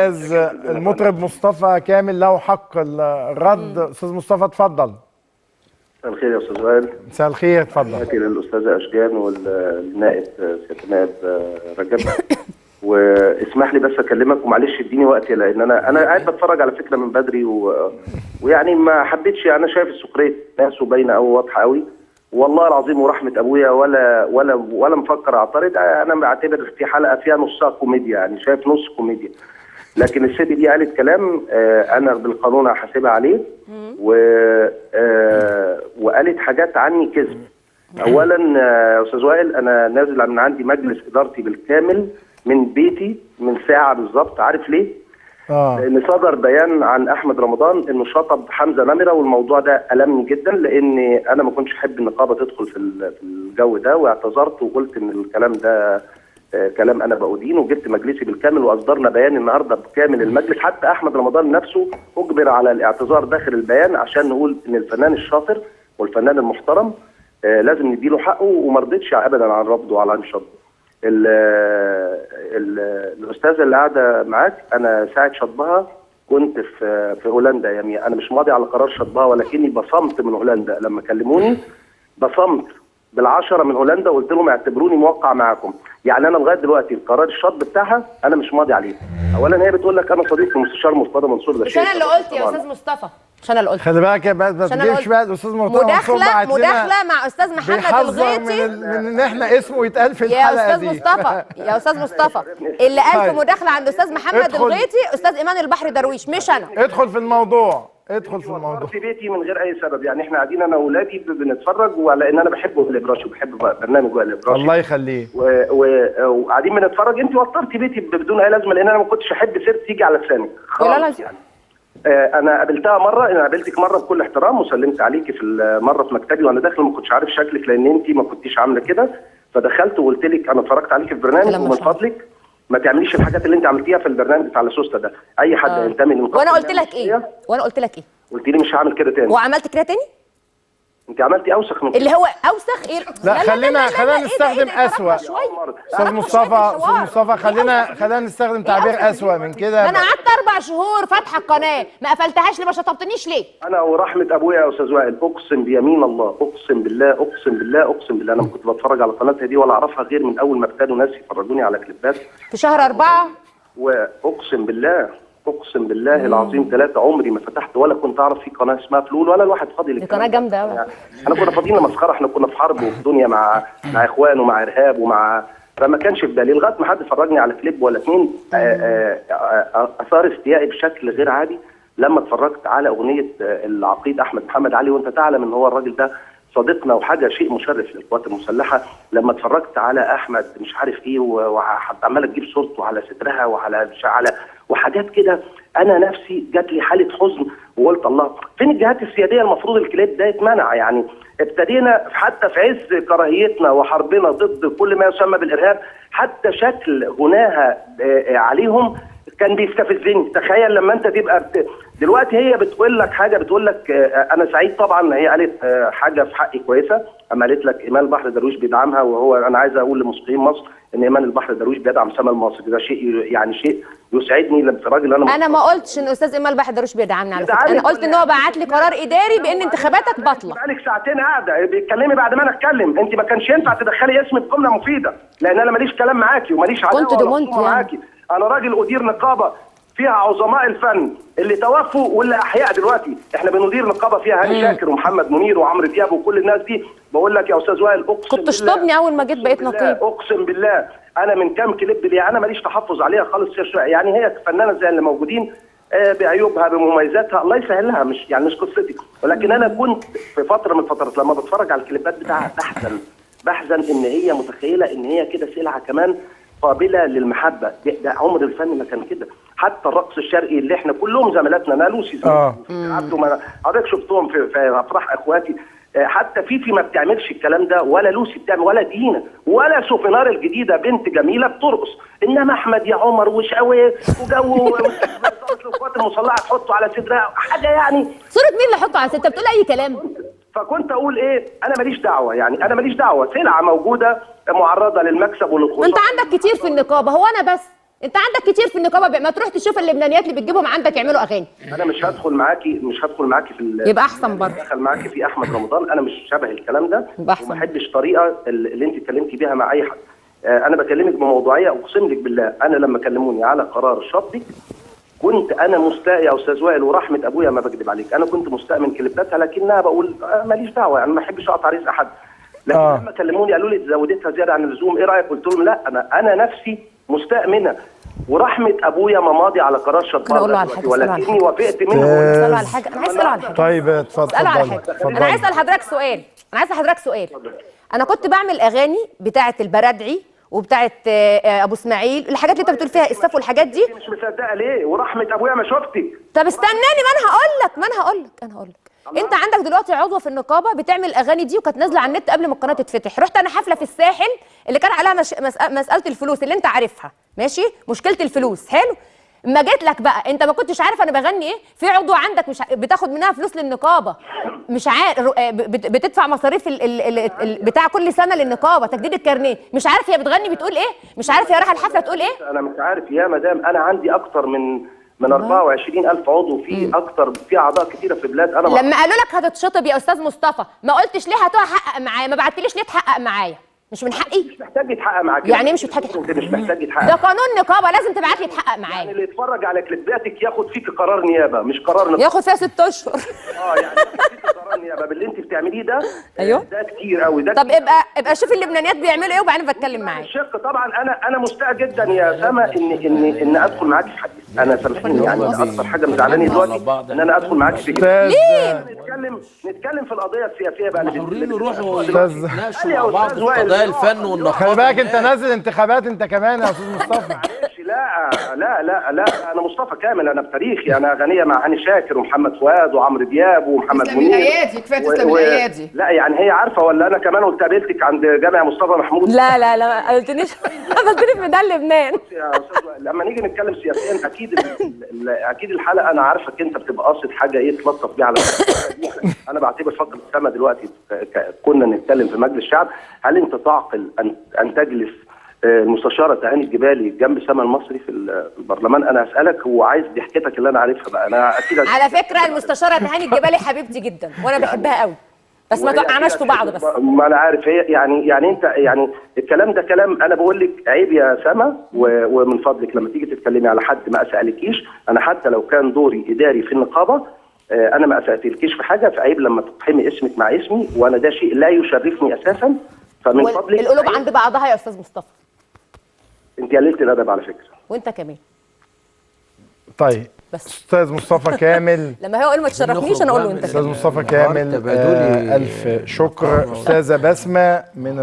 الاستاذ المطرب مصطفى كامل له حق الرد. استاذ مصطفى اتفضل. مساء الخير يا استاذ وائل. مساء الخير، اتفضل. تحياتي للاستاذه اشجان والنائب سياده النائب رجب. واسمح لي بس اكلمك ومعلش اديني وقت، لان انا قاعد بتفرج على فكره من بدري ويعني ما حبيتش. انا شايف السخريه ناس وباينه قوي واضحه قوي والله العظيم ورحمه ابويا، ولا مفكر اعترض. انا بعتبر في حلقه فيها نصها كوميديا، يعني شايف نص كوميديا، لكن الست دي قالت كلام انا بالقانون هحاسبها عليه، وقالت حاجات عني كذب. اولا يا استاذ وائل، انا نازل من عندي مجلس ادارتي بالكامل من بيتي من ساعه بالظبط. عارف ليه؟ لان صدر بيان عن احمد رمضان انه شطب حمزه نمره، والموضوع ده المني جدا، لان انا ما كنتش احب النقابه تدخل في الجو ده، واعتذرت وقلت ان الكلام ده كلام انا بأدين، وجبت مجلسي بالكامل واصدرنا بيان النهارده بكامل المجلس. حتى احمد رمضان نفسه اجبر على الاعتذار داخل البيان عشان نقول ان الفنان الشاطر والفنان المحترم لازم نديله حقه، وما رضيتش ابدا عن رفضه وعلى شطبه. الاستاذه اللي قاعده معاك، انا ساعه شطبها كنت في هولندا يا ميا. انا مش ماضي على قرار شطبها، ولكني بصمت من هولندا لما كلموني، بصمت بالعشرة من هولندا وقلت لهم اعتبروني موقع معاكم. يعني انا لغايه دلوقتي قرار الشطب بتاعها انا مش ماضي عليه. اولا هي بتقول لك انا صديق المستشار مرتضى منصور، ده مش انا اللي قلت يا استاذ مصطفى، مش انا اللي قلت. خلي بالك ما تجيبش بقى الاستاذ مرتضى منصور مداخله مع استاذ محمد الغيطي من ان احنا اسمه يتقال في الحلقه دي. يا استاذ مصطفى اللي قال في مداخله عند استاذ محمد الغيطي استاذ ايمان البحر درويش، مش انا. ادخل في الموضوع، ادخل في الموضوع. في بيتي من غير اي سبب، يعني احنا قاعدين انا واولادي بنتفرج، وعلى ان انا بحب وائل الابراشي وبحب برنامج وائل الابراشي، الله يخليه، وقاعدين بنتفرج. انت وترتي بيتي بدون اي لازمه، لان انا ما كنتش احب سيرتي تيجي على لسانك خالص يعني. انا قابلتها مره، انا قابلتك مره بكل احترام وسلمت عليكي في مره في مكتبي وانا داخل، ما كنتش عارف شكلك لان انت ما كنتيش عامله كده، فدخلت وقلت لك انا اتفرجت عليكي في برنامج ومن فضلك ما تعمليش الحاجات اللي انت عملتيها في البرنامج بتاع لاسوستا ده. اي حد ينتمي للنقابه. وانا قلت لك ايه؟ قلت لي مش هعمل كده تاني. وعملت كده تاني؟ انت عملتي اوسخ من اللي هو اوسخ ايه؟ لا خلينا نستخدم اسوأ. استاذ مصطفى خلينا نستخدم تعبير اسوأ من كده. انا قعدت 4 شهور فاتحه القناه، ما قفلتهاش ليه؟ ما شطبتنيش ليه؟ انا ورحمه ابويا يا استاذ وائل اقسم بيمين الله، اقسم بالله اقسم بالله اقسم بالله، انا ما كنت بتفرج على قناتها دي ولا اعرفها غير من اول ما ابتدوا ناس يفرجوني على كليبات في شهر 4. واقسم بالله اقسم بالله العظيم 3 عمري ما فتحت ولا كنت اعرف في قناه اسمها فلول، ولا الواحد فاضي دي قناه جامده قوي. يعني احنا كنا فاضيين مسخره، احنا كنا في حرب وفي دنيا مع اخوان ومع ارهاب فما كانش في بالي لغايه ما حد فرجني على كليب ولا اتنين اثار استيائي بشكل غير عادي لما اتفرجت على اغنيه العقيد احمد محمد علي، وانت تعلم ان هو الراجل ده صديقنا وحاجه شيء مشرف للقوات المسلحه. لما اتفرجت على احمد مش عارف ايه وعماله تجيب صورته على صدرها وعلى وحاجات كده، انا نفسي جات لي حاله حزن وقلت الله فين الجهات السياديه؟ المفروض الكليب ده يتمنع. يعني ابتدينا حتى في عز كراهيتنا وحربنا ضد كل ما يسمى بالارهاب، حتى شكل غناها عليهم كان بيستفزني. تخيل لما انت تبقى دلوقتي هي بتقول لك حاجه، بتقول لك انا سعيد طبعا، هي قالت حاجه في حقي كويسه، اما قالت لك ايمان البحر درويش بيدعمها، وهو انا عايز اقول لموسيقيين مصر ان ايمان البحر درويش بيدعم سما المصري، ده شيء يعني شيء يسعدني لما راجل انا ما قلتش ان استاذ ايمان البحر درويش بيدعمني على فكره، انا قلت ان هو بعت لي قرار اداري بان انتخاباتك باطله. بقالك ساعتين قاعده بتتكلمي بعد ما انا اتكلم، انت ما كانش ينفع تدخلي اسمي في جمله مفيده، لان انا ماليش كلام معاكي وماليش عداوه كنت دمنت معاكي. انا راجل ادير نقابه فيها عظماء الفن اللي توفوا واللي احياء دلوقتي، احنا بندير نقابه فيها هاني شاكر ومحمد منير وعمرو دياب وكل الناس دي. بقول لك يا استاذ وائل اقسم كنت تشطبني اول ما جيت بقيت نقيب. اقسم بالله انا من كام كليب اللي انا ماليش تحفظ عليها خالص، يعني هي فنانه زي اللي موجودين بعيوبها بمميزاتها الله يسهلها، مش يعني مش قصتي، ولكن انا كنت في فتره من الفترات لما بتفرج على الكليبات بتاعها بحزن ان هي متخيله ان هي كده سلعه كمان قابله للمحبه. ده عمر الفن ما كان كده. حتى الرقص الشرقي اللي احنا كلهم زميلاتنا، نالوسي حضرتك شفتهم في افراح اخواتي، حتى فيفي ما بتعملش الكلام ده، ولا لوسي بتعمل، ولا دينا، ولا سوفينار الجديده بنت جميله بترقص، انما احمد يا عمر وشقاوي وجو القوات المسلحه تحطه على صدرها حاجه يعني. صوره مين اللي حطه على صدرها؟ بتقول اي كلام. فكنت اقول ايه، انا ماليش دعوه، يعني انا ماليش دعوه، سلعه موجوده معرضه للمكسب وللخساره. ما انت عندك كتير في النقابه، هو انا بس انت عندك كتير في النقابه، ما تروح تشوف اللبنانيات اللي بتجيبهم عندك يعملوا اغاني. انا مش هدخل معاكي في يبقى احسن برضه. دخل معاكي في احمد رمضان، انا مش شبه الكلام ده، يبقى احسن. وما احبش طريقه اللي انت اتكلمتي بيها مع اي حد. انا بكلمك بموضوعيه، اقسم لك بالله انا لما كلموني على قرار شطبي كنت انا مستاء يا استاذ وائل، ورحمه ابويا ما بكذب عليك، انا كنت مستاء من كليباتها، لكنها بقول ماليش دعوه، يعني ما احبش اقطع رزق احد. لكن لما كلموني قالوا لي زودتها زياده عن اللزوم، ايه رايك؟ قلت لهم لا، انا نفسي مستاء منها، ورحمه ابويا ما ماضي على قرار شطبان، ولكني وافقت منه. اساله على حاجه، انا عايز اساله على حاجه. طيب اتفضل. اساله على حاجه. انا عايز اسال حضرتك سؤال. انا كنت بعمل اغاني بتاعه البرادعي وبتاعه ابو اسماعيل، الحاجات اللي انت بتقول فيها اسفاف والحاجات دي. مش مصدقه ليه؟ ورحمه ابويا ما شفتي. طب استناني، ما انا هقول لك. انت عندك دلوقتي عضوه في النقابه بتعمل الاغاني دي، وكانت نازله على النت قبل ما القناه تتفتح. رحت انا حفله في الساحل اللي كان عليها مساله الفلوس اللي انت عارفها، ماشي؟ مشكله الفلوس، حلو. اما جيت لك بقى انت ما كنتش عارف انا بغني ايه؟ في عضوه عندك مش بتاخد منها فلوس للنقابه، مش عارف بتدفع مصاريف بتاع كل سنه للنقابه، تجديد الكارنيه، مش عارف هي بتغني بتقول ايه؟ مش عارف هي رايحه الحفله تقول ايه؟ انا مش عارف يا مدام، انا عندي اكتر من 24,000 عضو، في اعضاء كثيره في بلاد. انا لما قالوا لك هتتشطب يا استاذ مصطفى ما قلتش ليه هتحقق معايا؟ ما بعتليش ليه تحقق معايا؟ مش من حقي؟ مش محتاج يتحقق معاك. يعني ايه مش محتاج يتحقق؟ انت مش محتاج يتحقق، ده قانون نقابه، لازم تبعت لي يتحقق معايا. يعني اللي يتفرج على كليباتك ياخد فيك قرار نيابه، مش قرار نقابه. ياخد فيها 6 اشهر. يعني ياخد فيك قرار نيابه باللي انت بتعمليه ده. ايوه ده كتير قوي ده. طب ابقى شوف اللبنانيات بيعملوا ايه وبعدين بتكلم معاك. الشق طبعا انا مستاء جدا يا سما ان ادخل معاك في حديث. انا سامحيني، يعني اكثر حاجه مزعلاني دلوقتي ان انا ادخل معاك في كده. ليه؟ نتكلم في القضيه السياسيه بقى. حرين يروحوا يتناقشوا مع بعض في قضايا الفن والنقابه. خلي بالك انت نازل انتخابات انت كمان يا استاذ مصطفى. معلش، لا انا مصطفى كامل، انا بتاريخي، انا غنيه مع هاني شاكر ومحمد فؤاد وعمرو دياب ومحمد منير. تسلم الايادي، كفايه تسلم الايادي. لا يعني هي عارفه ولا انا كمان قلت قابلتك عند جامع مصطفى محمود؟ لا ما قلتنيش قابلتني في ميدان لبنان. يا استاذ لما نيجي نتكلم سياسيا اكيد الحلقه انا عارفك انت بتبقى قاصد حاجه ايه تلطف بيها على انا بعتبر فقره السما دلوقتي كنا نتكلم في مجلس الشعب. هل انت تعقل ان تجلس المستشاره تهاني الجبالي جنب سما المصري في البرلمان؟ انا اسالك وعايز ضحكتك اللي انا عارفها بقى. انا اكيد على فكره المستشاره تهاني الجبالي حبيبتي جدا وانا بحبها قوي، بس ما توقعناش في بعض. بس ما انا عارف هي يعني انت يعني الكلام ده كلام، انا بقول لك عيب يا سما، ومن فضلك لما تيجي تتكلمي على حد ما اسالكيش، انا حتى لو كان دوري اداري في النقابه انا ما اسالكيش في حاجه، فعيب لما تقحمي اسمك مع اسمي، وانا ده شيء لا يشرفني اساسا. فمن فضلك القلوب عند بعضها يا استاذ مصطفى. انت قللت الادب على فكره. وانت كمان. طيب بس استاذ مصطفى كامل لما هو يقول ما تشرفنيش انا اقول له انت. استاذ مصطفى كامل الف شكر. استاذه بسمه من